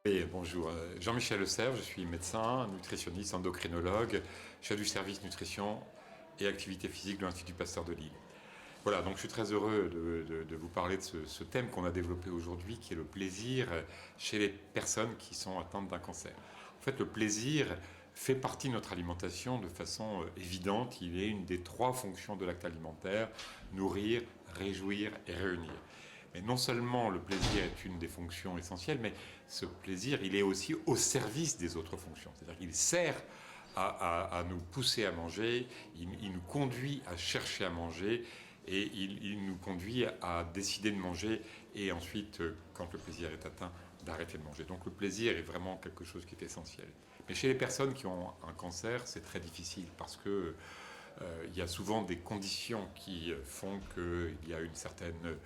Oui, bonjour, Jean-Michel Le Cerf, je suis médecin, nutritionniste, endocrinologue, chef du service nutrition et activité physique de l'Institut Pasteur de Lille. Voilà, donc je suis très heureux de vous parler de ce thème qu'on a développé aujourd'hui, qui est le plaisir chez les personnes qui sont atteintes d'un cancer. En fait, le plaisir fait partie de notre alimentation de façon évidente. Il est une des 3 fonctions de l'acte alimentaire: nourrir, réjouir et réunir. Mais non seulement le plaisir est une des fonctions essentielles, mais ce plaisir, il est aussi au service des autres fonctions. C'est-à-dire qu'il sert à nous pousser à manger, il nous conduit à chercher à manger, et il nous conduit à décider de manger, et ensuite, quand le plaisir est atteint, d'arrêter de manger. Donc le plaisir est vraiment quelque chose qui est essentiel. Mais chez les personnes qui ont un cancer, c'est très difficile, parce que il y a souvent des conditions qui font qu'il y a une certaine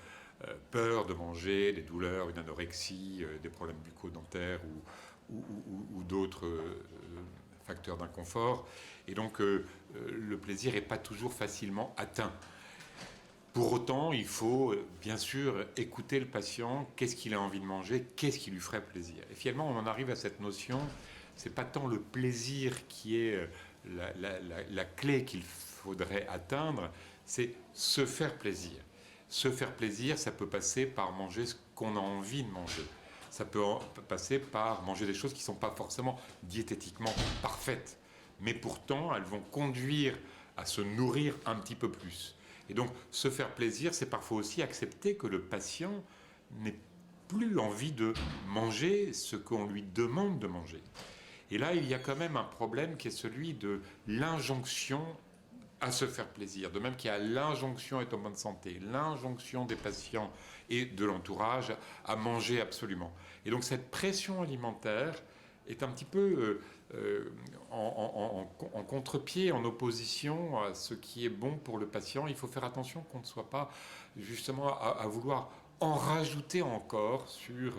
peur de manger, des douleurs, une anorexie, des problèmes bucco-dentaires ou d'autres facteurs d'inconfort. Et donc le plaisir n'est pas toujours facilement atteint. Pour autant, il faut bien sûr écouter le patient, qu'est-ce qu'il a envie de manger, qu'est-ce qui lui ferait plaisir. Et finalement, on en arrive à cette notion, c'est pas tant le plaisir qui est la clé qu'il faudrait atteindre, c'est se faire plaisir. Se faire plaisir, ça peut passer par manger ce qu'on a envie de manger. Ça peut passer par manger des choses qui ne sont pas forcément diététiquement parfaites, mais pourtant elles vont conduire à se nourrir un petit peu plus. Et donc se faire plaisir, c'est parfois aussi accepter que le patient n'ait plus envie de manger ce qu'on lui demande de manger. Et là, il y a quand même un problème qui est celui de l'injonction à se faire plaisir, de même qu'il y a l'injonction à être en bonne santé, l'injonction des patients et de l'entourage à manger absolument. Et donc cette pression alimentaire est un petit peu en contre-pied, en opposition à ce qui est bon pour le patient. Il faut faire attention qu'on ne soit pas justement à vouloir en rajouter encore sur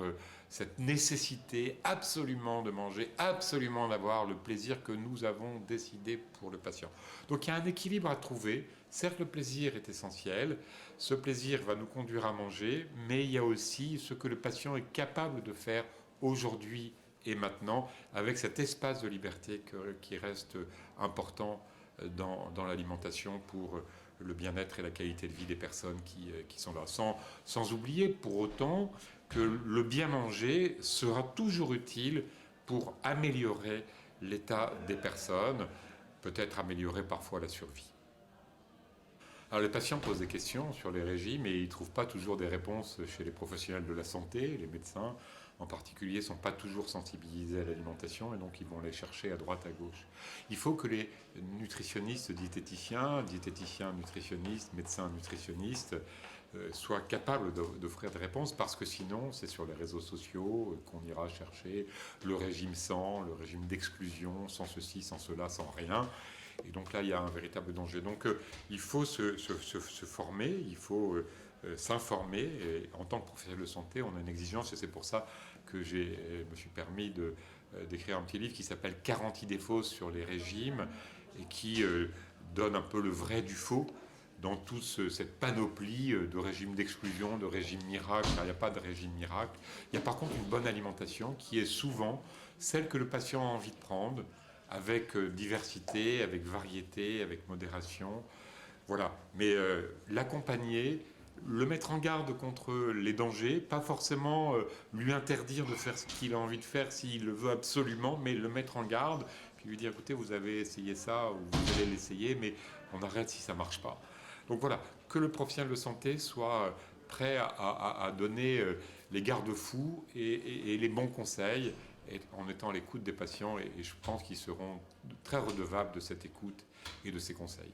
cette nécessité absolument de manger, absolument d'avoir le plaisir que nous avons décidé pour le patient. Donc il y a un équilibre à trouver. Certes, le plaisir est essentiel, ce plaisir va nous conduire à manger, mais il y a aussi ce que le patient est capable de faire aujourd'hui et maintenant, avec cet espace de liberté qui reste important dans l'alimentation pour le bien-être et la qualité de vie des personnes qui sont là. Sans oublier pour autant que le bien manger sera toujours utile pour améliorer l'état des personnes, peut-être améliorer parfois la survie. Alors les patients posent des questions sur les régimes et ils ne trouvent pas toujours des réponses chez les professionnels de la santé. Les médecins en particulier ne sont pas toujours sensibilisés à l'alimentation et donc ils vont les chercher à droite, à gauche. Il faut que les nutritionnistes, diététiciens, nutritionnistes, médecins nutritionnistes soient capables d'offrir des réponses, parce que sinon c'est sur les réseaux sociaux qu'on ira chercher le régime sans, le régime d'exclusion, sans ceci, sans cela, sans rien. Et donc là, il y a un véritable danger. Donc il faut se former, il faut s'informer. Et en tant que professionnel de santé, on a une exigence, et c'est pour ça que je me suis permis d'écrire un petit livre qui s'appelle 40 idées fausses sur les régimes, et qui donne un peu le vrai du faux dans toute cette panoplie de régimes d'exclusion, de régimes miracles. Il n'y a pas de régime miracle. Il y a par contre une bonne alimentation qui est souvent celle que le patient a envie de prendre, avec diversité, avec variété, avec modération. Voilà. Mais l'accompagner, le mettre en garde contre les dangers, pas forcément lui interdire de faire ce qu'il a envie de faire s'il le veut absolument, mais le mettre en garde, puis lui dire écoutez, vous avez essayé ça, ou vous allez l'essayer, mais on arrête si ça ne marche pas. Donc voilà, que le professionnel de santé soit prêt à donner les garde-fous et les bons conseils, en étant à l'écoute des patients, et je pense qu'ils seront très redevables de cette écoute et de ces conseils.